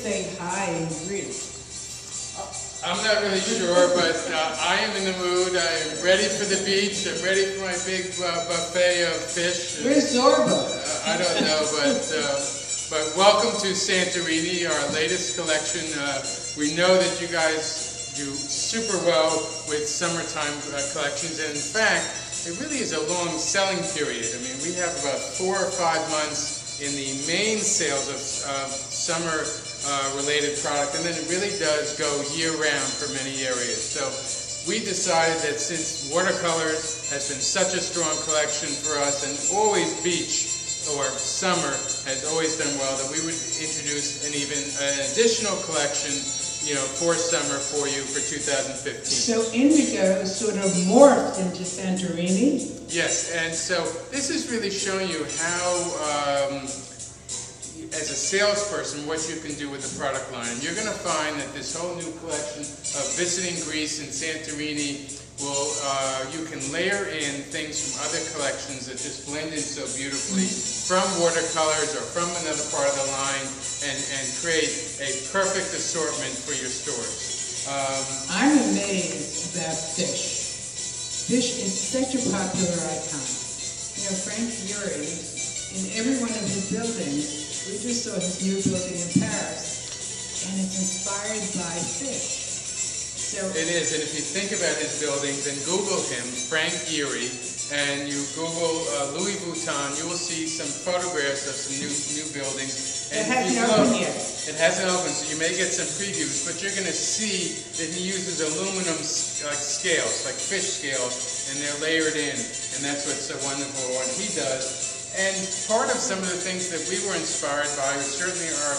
say hi in Greek? I'm not really sure, but I am in the mood. I am ready for the beach. I'm ready for my big buffet of fish. Where's Zorba? I don't know, but welcome to Santorini, our latest collection. We know that you guys do super well with summertime collections, and in fact, it really is a long selling period. I mean, we have about 4 or 5 months in the main sales of summer related product, and then it really does go year-round for many areas. So we decided that since watercolors has been such a strong collection for us, and always beach or summer has always done well, that we would introduce an additional collection, you know, for summer for you for 2015. So indigo sort of morphed into Santorini? Yes, and so this is really showing you how as a salesperson, what you can do with the product line. And you're going to find that this whole new collection of visiting Greece and Santorini will, you can layer in things from other collections that just blend in so beautifully from watercolors or from another part of the line, and create a perfect assortment for your stores. I'm amazed about fish. Fish is such a popular icon. You know, Frank Gehry, in every one of his buildings, we just saw his new building in Paris, and it's inspired by fish. So it is, and if you think about his buildings and Google him, Frank Gehry, and you Google Louis Vuitton, you will see some photographs of some new buildings. And it hasn't opened yet. It hasn't opened, so you may get some previews, but you're going to see that he uses aluminum scales, like fish scales, and they're layered in, and that's what's so wonderful what he does. And part of some of the things that we were inspired by, certainly our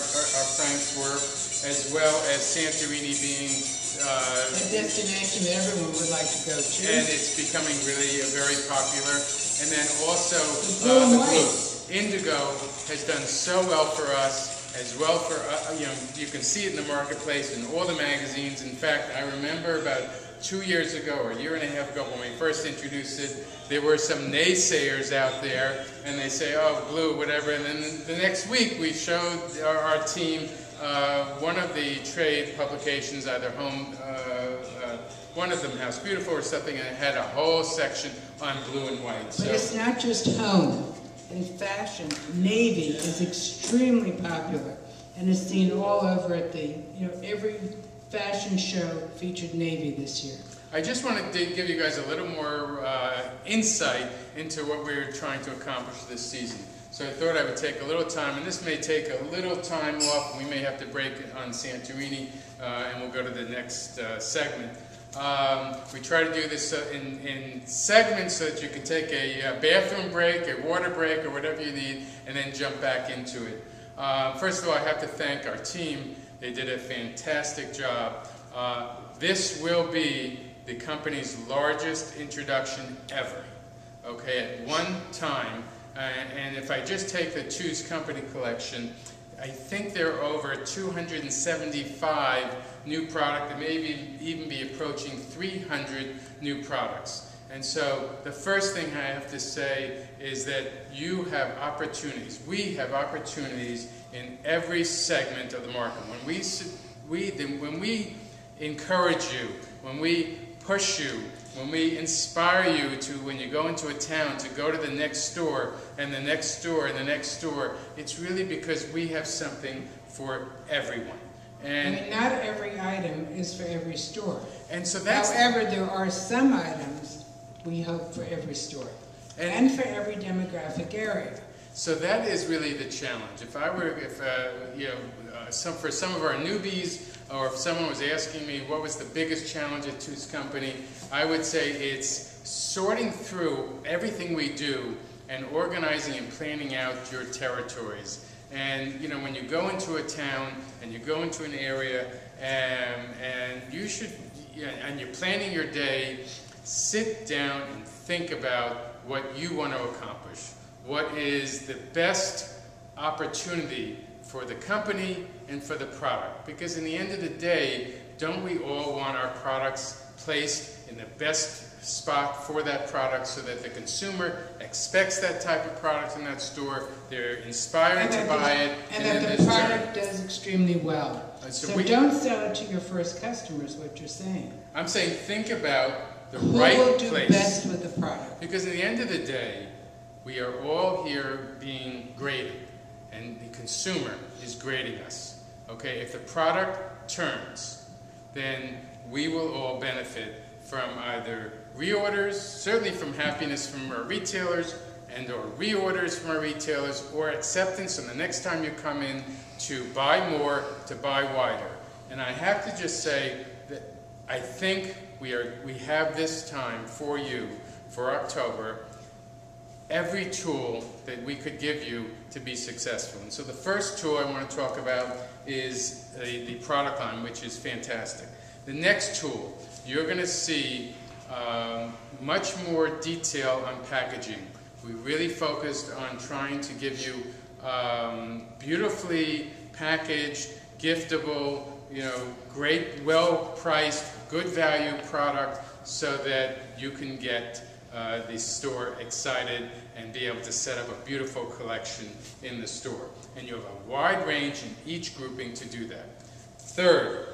Frank's work, as well as Santorini being a destination that everyone would like to go to. And it's becoming really very popular. And then also the blue. Indigo has done so well for us, as well for, you know, you can see it in the marketplace in all the magazines. In fact, I remember about 2 years ago, or a year and a half ago, when we first introduced it, there were some naysayers out there, and they say, oh, blue, whatever. And then the next week, we showed our team one of the trade publications, either one of them, House Beautiful or something, and it had a whole section on blue and white. But it's not just home. In fashion, navy is extremely popular, and it's seen all over at the, you know, every fashion show featured navy this year. I just wanted to give you guys a little more insight into what we're trying to accomplish this season. So I thought I would take a little time, and this may take a little time off. We may have to break on Santorini, and we'll go to the next segment. We try to do this in segments so that you can take a bathroom break, a water break, or whatever you need, and then jump back into it. First of all, I have to thank our team. They did a fantastic job. This will be the company's largest introduction ever, okay, at one time. And if I just take the Choose Company collection, I think there are over 275 new products, and maybe even be approaching 300 new products. And so the first thing I have to say is that you have opportunities. We have opportunities in every segment of the market. When we encourage you, when we push you, when we inspire you to, when you go into a town, to go to the next store, and the next store, and the next store, it's really because we have something for everyone. And I mean, not every item is for every store. And so that's... However, there are some items we hope for every store, and for every demographic area. So that is really the challenge. If I were, you know, for some of our newbies, or if someone was asking me what was the biggest challenge at Choose Company, I would say it's sorting through everything we do and organizing and planning out your territories. And you know, when you go into a town and you go into an area, and you should, and you're planning your day, sit down and think about what you want to accomplish. What is the best opportunity for the company and for the product? Because in the end of the day, don't we all want our products placed in the best spot for that product so that the consumer expects that type of product in that store, they're inspired to buy it. And that the product does extremely well. So don't sell it to your first customer is what you're saying. I'm saying think about the Who right will do place. best with the product? Because at the end of the day, we are all here being graded, and the consumer is grading us. Okay, if the product turns, then we will all benefit from either reorders, certainly from happiness from our retailers, and or reorders from our retailers, or acceptance, and the next time you come in to buy more, to buy wider. And I have to just say that I think we have this time for you, for October, every tool that we could give you to be successful. And so the first tool I want to talk about is the product line, which is fantastic. The next tool, you're going to see much more detail on packaging. We really focused on trying to give you beautifully packaged, giftable, great, well-priced, good value product so that you can get the store excited and be able to set up a beautiful collection in the store. And you have a wide range in each grouping to do that. Third,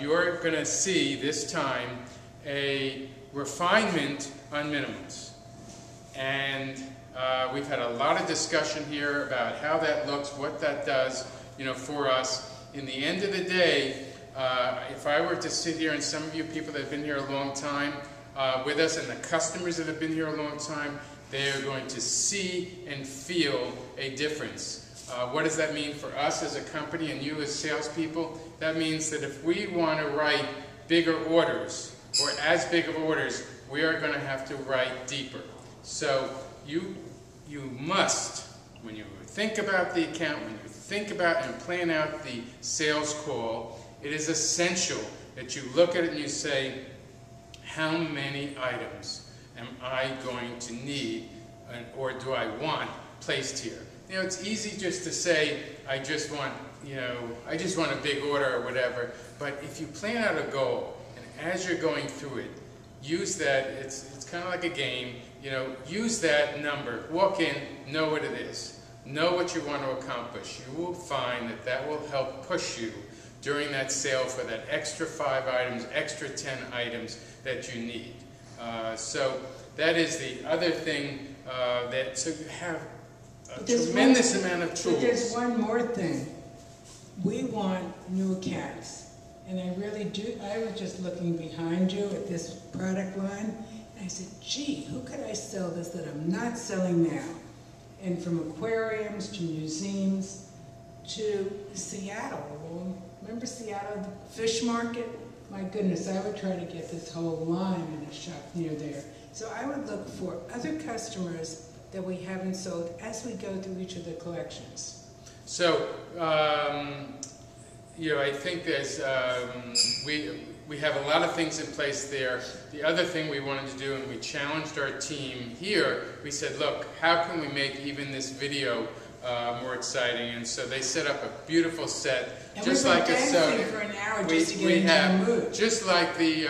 you're going to see this time a refinement on minimums. And we've had a lot of discussion here about how that looks, what that does, for us. In the end of the day, if I were to sit here, and some of you people that have been here a long time with us, and the customers that have been here a long time, they are going to see and feel a difference. What does that mean for us as a company and you as salespeople? That means that if we want to write bigger orders, or as big of orders, we are going to have to write deeper. So you must, when you think about the account, when you think about and plan out the sales call, it is essential that you look at it and you say, how many items am I going to need or do I want placed here? It's easy just to say, I just want a big order or whatever, but if you plan out a goal, and as you're going through it, use that, it's kind of like a game, use that number, walk in, know what it is, know what you want to accomplish. You will find that that will help push you during that sale for that extra 5 items, extra 10 items that you need. So that is the other thing, so you have a tremendous amount of tools. But there's one more thing. We want new accounts. And I really do. I was just looking behind you at this product line, and I said, gee, who could I sell this that I'm not selling now? And from aquariums to museums to Seattle. Remember Seattle, the fish market? My goodness, I would try to get this whole line in a shop near there. So I would look for other customers that we haven't sold as we go through each of the collections. So, I think there's, we have a lot of things in place there. The other thing we wanted to do, and we challenged our team here, we said, look, how can we make even this video more exciting? And so they set up a beautiful set, and just like a soda. For an hour just to get into the mood. Just like the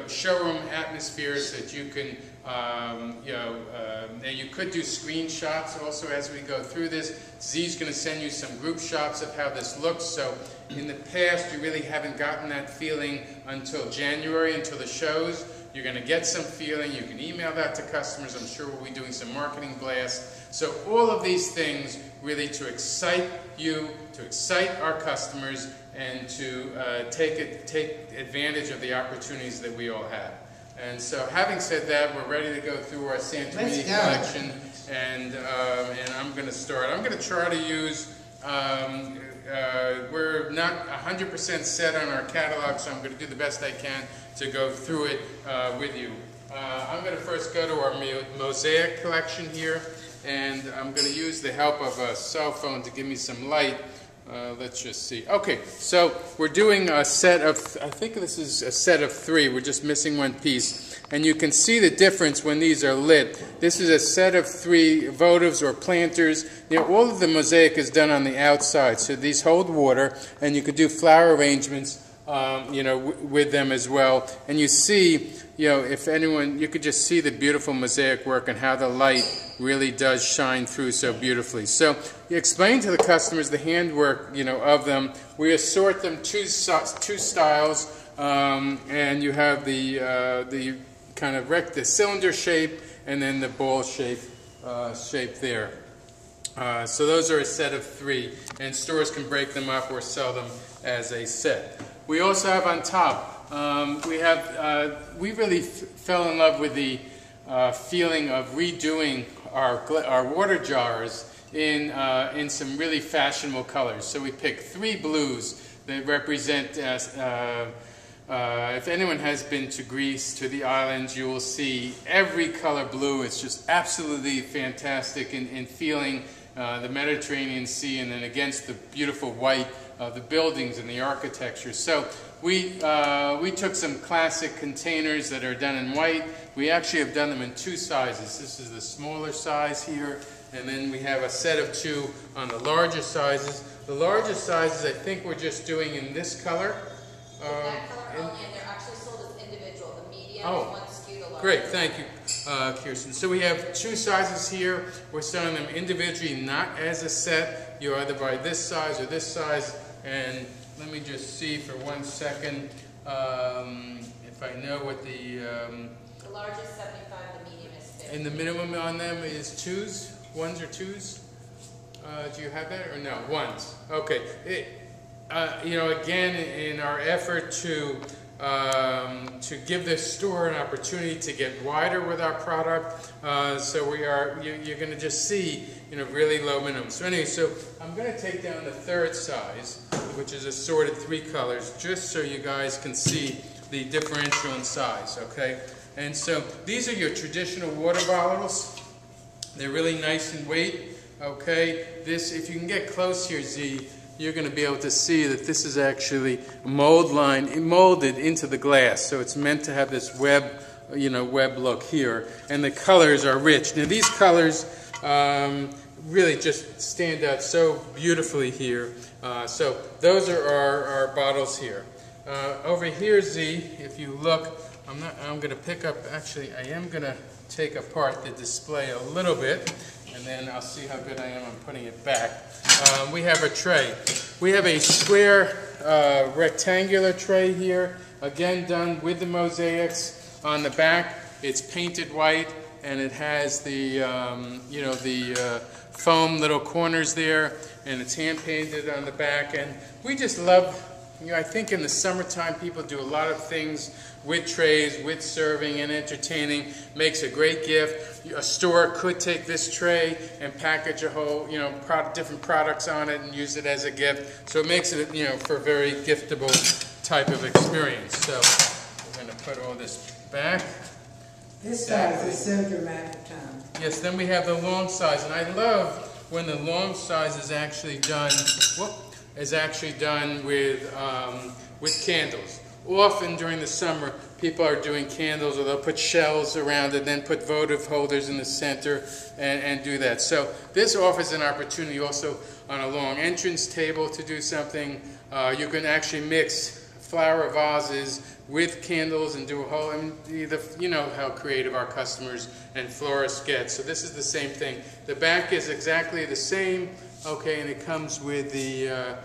showroom atmospheres that you can, now you could do screenshots also as we go through this. Z's going to send you some group shots of how this looks. So in the past, you really haven't gotten that feeling until January, until the shows. You're going to get some feeling. You can email that to customers. I'm sure we'll be doing some marketing blasts. So all of these things really to excite you, to excite our customers, and to take advantage of the opportunities that we all have. And so having said that, we're ready to go through our Santorini collection. And I'm going to start. I'm going to try to use, we're not 100% set on our catalog, so I'm going to do the best I can to go through it with you. I'm going to first go to our mosaic collection here, and I'm going to use the help of a cell phone to give me some light. Let's just see. Okay, so we're doing a set of, I think this is a set of 3. We're just missing one piece. And you can see the difference when these are lit. This is a set of 3 votives or planters. All of the mosaic is done on the outside, so these hold water, and you could do flower arrangements you know, with them as well. And you see, you know, if anyone, you could just see the beautiful mosaic work and how the light really does shine through so beautifully. So you explain to the customers the handwork, you know, of them. We assort them two styles, and you have the kind of the cylinder shape and then the ball shape there. So those are a set of 3, and stores can break them up or sell them as a set. We also have on top, we really fell in love with the feeling of redoing our water jars in some really fashionable colors. So we picked 3 blues that represent, if anyone has been to Greece, to the islands, you will see every color blue. It's just absolutely fantastic in feeling the Mediterranean Sea, and then against the beautiful white of the buildings and the architecture. So we took some classic containers that are done in white. We actually have done them in 2 sizes. This is the smaller size here, and then we have a set of 2 on the larger sizes. The larger sizes, I think we're just doing in this color. That color only, and they're actually sold as individual. The medium is one SKU, the larger. Great, thank you, Kirsten. So we have 2 sizes here. We're selling them individually, not as a set. You either buy this size or this size. And let me just see for 1 second if I know what the large is 75, the medium is 50. And the minimum on them is 2s, 1s or 2s. Do you have that or no? 1s. Okay. You know, again, in our effort to give this store an opportunity to get wider with our product, so you're going to just see, you know, really low minimums. So anyway, so I'm going to take down the 3rd size, which is assorted 3 colors, just so you guys can see the differential in size, okay? And so these are your traditional water bottles. They're really nice in weight, okay? This, if you can get close here, Z, you're going to be able to see that this is actually molded into the glass. So it's meant to have this web look here. And the colors are rich. Now these colors really just stand out so beautifully here. So those are our bottles here. Over here, Z, if you look, I'm going to pick up, actually I am going to take apart the display a little bit, and then I'll see how good I am on putting it back. We have a tray. We have a square rectangular tray here, again done with the mosaics. On the back it's painted white, and it has the foam little corners there, and it's hand painted on the back. And we just love, you know, I think in the summertime people do a lot of things with trays, with serving and entertaining. Makes a great gift. A store could take this tray and package a whole, you know, different products on it and use it as a gift. So it makes it, you know, for a very giftable type of experience. So we're going to put all this back. This size is so dramatic, Tom. Yes, then we have the long size, and I love when the long size is actually done. With candles. Often during the summer, people are doing candles, or they'll put shells around it, then put votive holders in the center and do that. So this offers an opportunity also on a long entrance table to do something. You can actually mix flower vases with candles and do a whole, you know how creative our customers and florists get. So this is the same thing. The back is exactly the same, okay, and it comes with the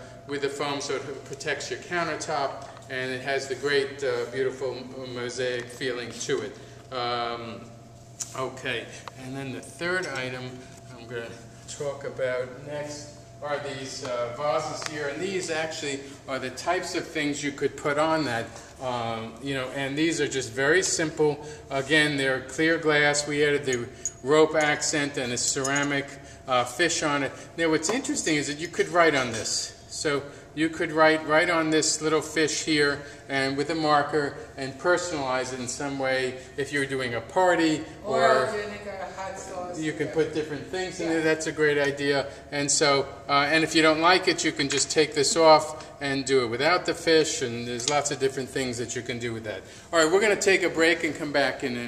foam, so it protects your countertop, and it has the great, beautiful mosaic feeling to it. Okay, and then the 3rd item I'm going to talk about next are these vases here, and these actually are the types of things you could put on that, you know, and these are just very simple. Again, they're clear glass. We added the rope accent and a ceramic fish on it. Now what's interesting is that you could write on this. So you could write right on this little fish here, and with a marker, and personalize it in some way. If you're doing a party, or vinegar, hot sauce, you can put different things in there. That's a great idea. And so, and if you don't like it, you can just take this off and do it without the fish. And there's lots of different things that you can do with that. All right, we're going to take a break and come back in a